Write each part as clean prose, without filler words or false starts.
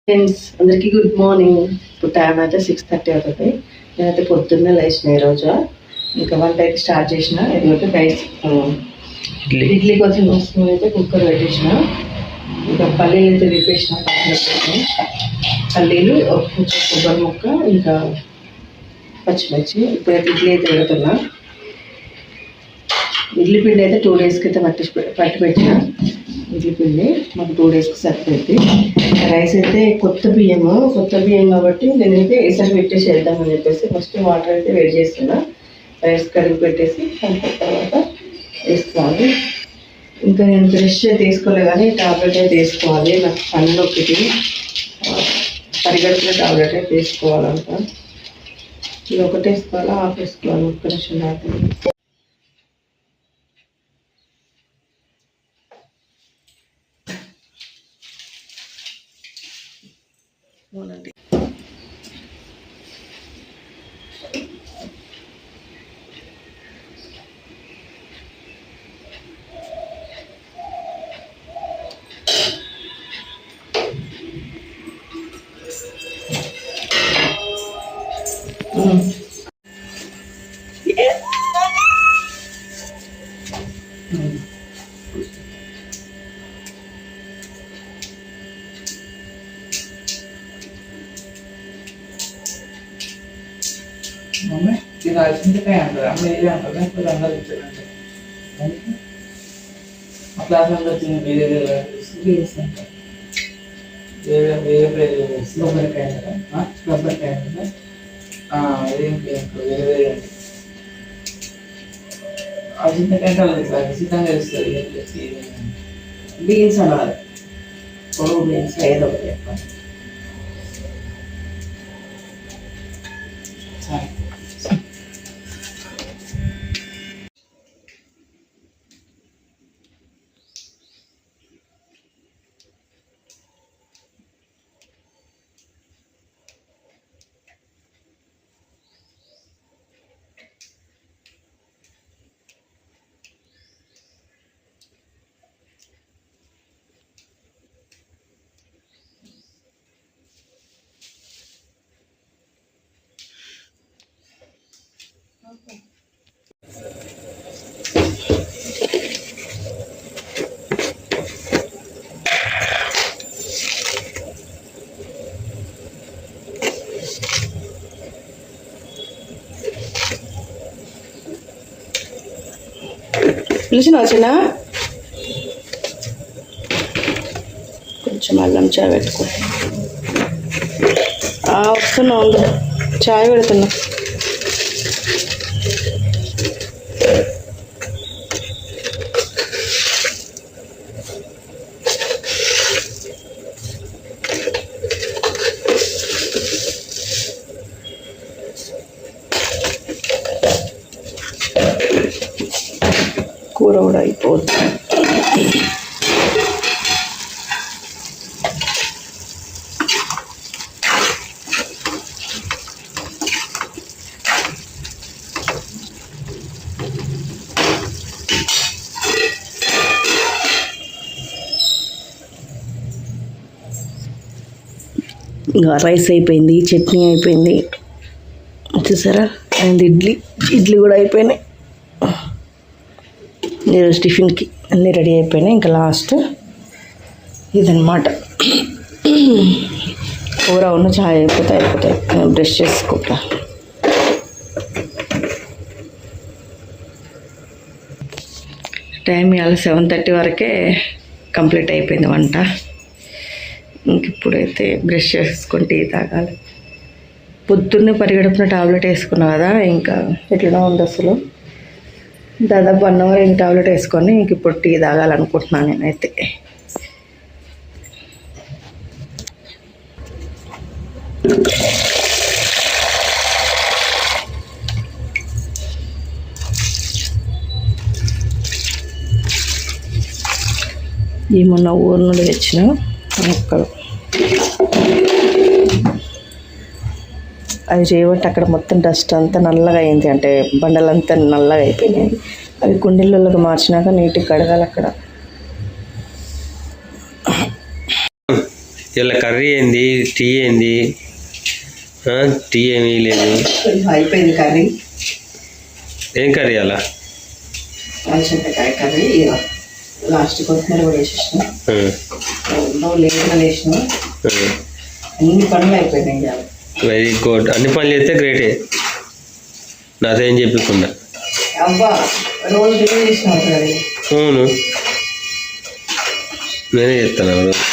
Friends అందరికీ good morning. ఇప్పుడు time అయితే 6:30 అవుతుంది. నేనైతే పొద్దున్నే లేచిన ఈరోజు ఇంకా వంట అయితే స్టార్ట్ చేసిన. ఎందుకంటే రైస్ ఇడ్లీ కోసం వస్తున్న అయితే కుక్కర్ పెట్టేసిన. ఇంకా పల్లీలు అయితే వేపేసిన. పల్లీలు కొంచెం కొబ్బరి ముక్క ఇంకా పచ్చిమిర్చి. ఇప్పుడైతే ఇడ్లీ అయితే పెడుతున్నా. ఇడ్లీ పిండి అయితే 2 daysకి అయితే పట్టి పెట్టిన. ఇడ్లీ పిండి మాకు 2 daysకి సరిపోయింది. రైస్ అయితే కొత్త బియ్యం కాబట్టి నేనైతే ఎసరు పెట్టేసి వేద్దామని చెప్పేసి ఫస్ట్ వాటర్ అయితే వేడి చేస్తున్నా. రైస్ కడిగి పెట్టేసి కలిపిన తర్వాత వేసుకోవాలి. ఇంకా నేను బ్రష్ తీసుకోలే కానీ టాబ్లెట్ అయితే వేసుకోవాలి. నాకు పన్ను ఒకటి పరిగెడుతున్న టాబ్లెట్ అయితే వేసుకోవాలంట. ఇది ఒకటి వేసుకోవాలా ఆఫ్ వేసుకోవాలి. ఒక్క నిమిషం దాకా అవునండి. మమ్మీ తినాల్సింది అంటారు. అమ్మ ఏదే అంటారు. ఇప్పుడు అందరూ ఇచ్చారంటే ఆ క్లాస్ అందరూ తిని వేరే వేరే అంటారు. వేరే వేరే వేరే కొబ్బరికాయ అంటారా? కొబ్బరికాయ అంటారా? అదేంటి వేరే వేరే అంటే ఆ చింతకాయ ఇట్లా సిద్ధంగా ఇస్తుంది. బీన్స్ అన్నారు. పొడవు బీన్స్ ఏదో ఒకటి చెప్పాలి. పిలిచిన వచ్చిన కొంచెం అల్లం చాయ్ పెట్టుకో. వస్తున్నా ఉండు, చాయ్ పెడుతున్నా. కూర కూడా అయిపోతుంది. ఇంకా రైస్ అయిపోయింది, చట్నీ అయిపోయింది, చూసారా. అండ్ ఇడ్లీ కూడా అయిపోయినాయి. ఈరోజు టిఫిన్కి అన్నీ రెడీ అయిపోయినాయి. ఇంకా లాస్ట్ ఇదన్నమాట. కూర ఉన్న చాయ్ అయిపోతాయి. బ్రష్ చేసుకుంటా. టైం ఇవాళ 7:30 వరకే కంప్లీట్ అయిపోయింది వంట. ఇంక ఇప్పుడైతే బ్రష్ చేసుకొని టీ తాగాలి. పొద్దున్నే పరిగెడుపున టాబ్లెట్ వేసుకున్నా కదా, ఇంకా ఎట్లనో ఉంది అసలు. దాదాపు 1 hour ఇంక టాబ్లెట్ వేసుకొని ఇంక ఇప్పుడు టీ తాగాలనుకుంటున్నాను నేనైతే. ఈ మొన్న ఊరు నుండి తెచ్చిన మొక్కలు అవి చేయబట్టి అక్కడ మొత్తం డస్ట్ అంతా నల్లగా అయింది. అంటే బండలంతా నల్లగా అయిపోయినాయి. అవి కుండీలలోకి మార్చినాక నీట్గా కడగాలి అక్కడ. ఇలా కర్రీ ఏంది, టీ ఏంది? టీ ఏమీ లేదు. అయిపోయింది కర్రీ. ఏం కర్రీ అలా? అలసందకాయ కర్రీ. లాస్ట్ కొత్తిమీర కూడా వేసేసిన, లేకుండా వేసిన, అన్ని పనులు అయిపోయినాయి. Very good. అన్ని పనులు చేస్తే గ్రేటే, నాదేం చెప్పకుండా. అబ్బా రోజు రివ్యూ చేసిన అవుతుంది. అవును, నేనే చెప్తాను. రోజు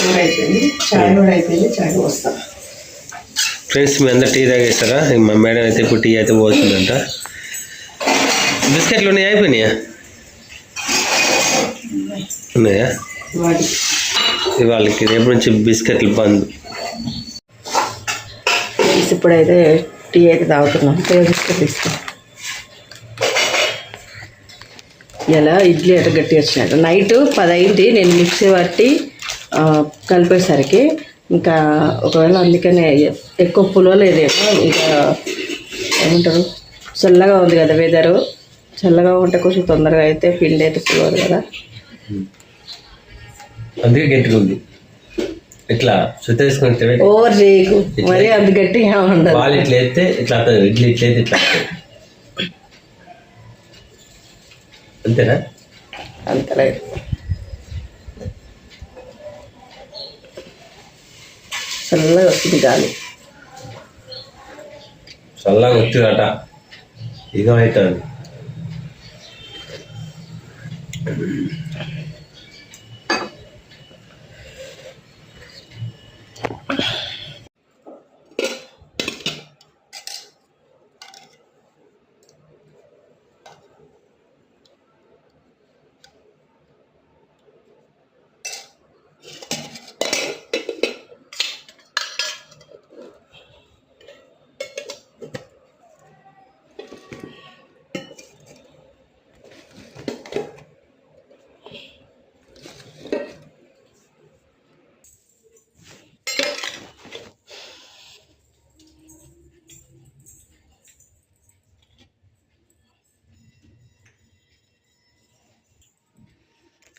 కూర అయిపోయింది, చాయ్ కూడా అయిపోయింది. చాయ్ వస్తా. ఫ్రెండ్స్, మీ అందరు టీ తాగేస్తారా? మా మేడం అయితే ఇప్పుడు టీ అయితే పోతుందంట. బిస్కెట్లు ఉన్నాయా? అయిపోయినాయా? ఉన్నాయా? వాళ్ళకి రేపు నుంచి బిస్కెట్లు బంద్. ఇప్పుడైతే టీ అయితే తాగుతున్నాం. బిస్కెట్ ఇస్తాం. ఇలా ఇడ్లీ అయితే గట్టి వచ్చినట్టు. నైట్ 10 అయింది నేను మిక్సీ పట్టి కలిపేసరికి. ఇంకా ఒకవేళ అందుకనే ఎక్కువ పులవలేదేమో. ఇంకా ఏమంటారు, చల్లగా ఉంది కదా వెదరు. చల్లగా ఉంటే కొంచెం తొందరగా అయితే పిండి అయితే పులవదు కదా, అందుకే గట్టిగా ఉంది. ఇట్లా సుత్త వేసుకుని ఓవర్ చేయకు మరి, అంత గట్టిగా ఉండదు. వాళ్ళు ఇట్లా వేస్తే ఇట్లా ఇడ్లీ ఇట్లా అయితే ఇట్లా అంతేనా? అంతలేదు. చల్లగా వస్తుంది గాలి. చల్లగా వచ్చిందట, ఇక అవుతుంది.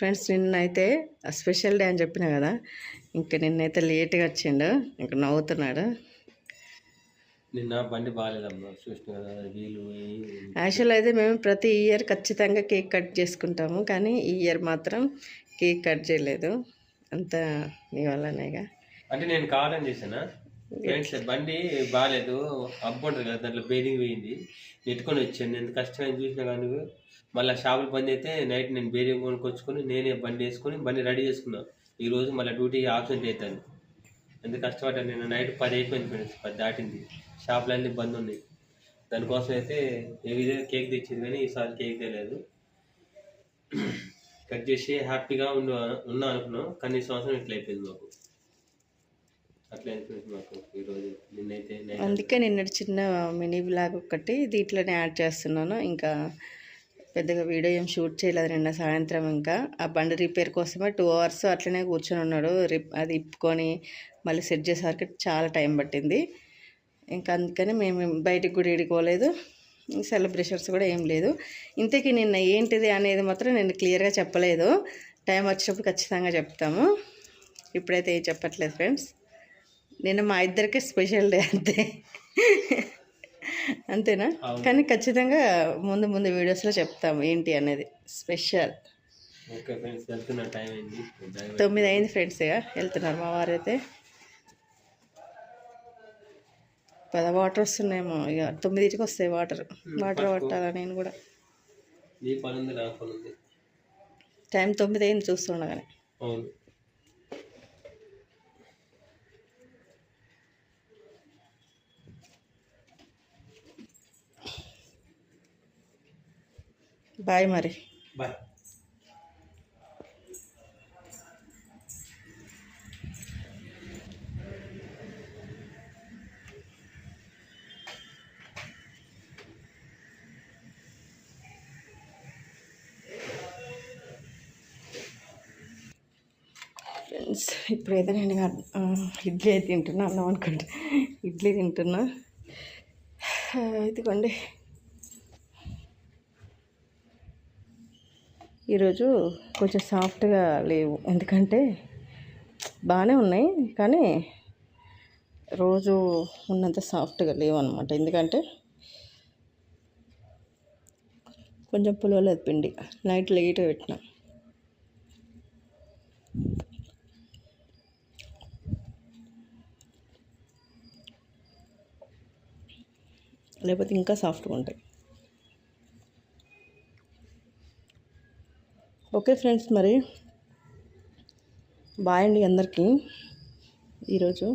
ఫ్రెండ్స్, నిన్నైతే స్పెషల్ డే అని చెప్పిన కదా, ఇంకా నిన్నైతే లేట్గా వచ్చిండు. ఇంకా నవ్వుతున్నాడు. నిన్న బండి బాగాలేదమ్మా, చూసిన కదా వీలు. యాక్చువల్ అయితే మేము ప్రతి ఇయర్ ఖచ్చితంగా కేక్ కట్ చేసుకుంటాము, కానీ ఈ ఇయర్ మాత్రం కేక్ కట్ చేయలేదు. అంతా మీ వల్లనేగా. అంటే నేను కావాలని చేశానా ఫ్రెండ్స్? బండి బాగాలేదు, అబ్బు ఉంటుంది కదా, దాంట్లో బేరింగ్ పోయింది. నెట్టుకొని వచ్చాను. ఎంత కష్టమైన చూసినా కానీ మళ్ళీ షాపులు బంద్ అయితే నైట్ నేను బేరింగ్ కొనుక్కొచ్చుకొని నేనే బండి వేసుకొని బండి రెడీ చేసుకున్నాను. ఈరోజు మళ్ళీ డ్యూటీ ఆబ్సెంట్ అవుతాను. ఎంత కష్టపడ్డాను. నేను నైట్ 10 అయిపోయింది ఫ్రెండ్స్, 10 దాటింది. షాపులన్నీ బంద్ ఉన్నాయి. దానికోసం అయితే ఏ విధంగా కేక్ తెచ్చింది, కానీ ఈసారి కేక్ తెలియదు. కట్ చేసి హ్యాపీగా ఉన్నా అనుకున్నాం, కానీ ఈ సంవత్సరం ఇట్లా అయిపోయింది మాకు. అట్లా అయిపోయింది మాకు ఈరోజు. నిన్నైతే అందుకే నిన్న చిన్న మినీ బ్లాగ్ ఒకటి దీంట్లోనే యాడ్ చేస్తున్నాను. ఇంకా పెద్దగా వీడియో ఏం షూట్ చేయలేదు నిన్న సాయంత్రం. ఇంకా ఆ బండి రిపేర్ కోసమే 2 hours అట్లనే కూర్చొని ఉన్నాడు. అది ఇప్పుకొని మళ్ళీ సెట్ చేసేసరికి చాలా టైం పట్టింది. ఇంకా అందుకని మేము బయటికి కూడా ఇడుకోలేదు, సెలబ్రేషన్స్ కూడా ఏం లేదు. ఇంతకీ నిన్న ఏంటిది అనేది మాత్రం నేను క్లియర్గా చెప్పలేదు. టైం వచ్చినప్పుడు ఖచ్చితంగా చెప్తాము. ఇప్పుడైతే ఏం చెప్పట్లేదు ఫ్రెండ్స్. నిన్న మా ఇద్దరికే స్పెషల్ డే అంతే. అంతేనా? కానీ ఖచ్చితంగా ముందు వీడియోస్లో చెప్తాము ఏంటి అనేది స్పెషల్. 9 అయింది ఫ్రెండ్స్. ఇక వెళ్తున్నారు మా వారైతే. 10 వాటర్ వస్తున్నాయేమో. ఇక 9కి వస్తాయి వాటర్ పట్టాలా నేను కూడా. టైం 9 అయింది చూస్తుండగానే. బాయ్ మరి. బాయ్. ఫ్రెండ్స్, ఇప్పుడైతే నేను ఇడ్లీ అయితే తింటున్నా. అన్నం అనుకుంటా ఇడ్లీ తింటున్నా. ఇదిగోండి, ఈరోజు కొంచెం సాఫ్ట్గా లేవు, ఎందుకంటే బాగానే ఉన్నాయి, కానీ రోజు ఉన్నంత సాఫ్ట్గా లేవు అనమాట. ఎందుకంటే కొంచెం పులవలేదు పిండి, నైట్ లేట్గా పెట్టిన. లేకపోతే ఇంకా సాఫ్ట్గా ఉంటాయి. ఓకే ఫ్రెండ్స్, మరి బాయ్ అండి అందరికీ. ఈరోజు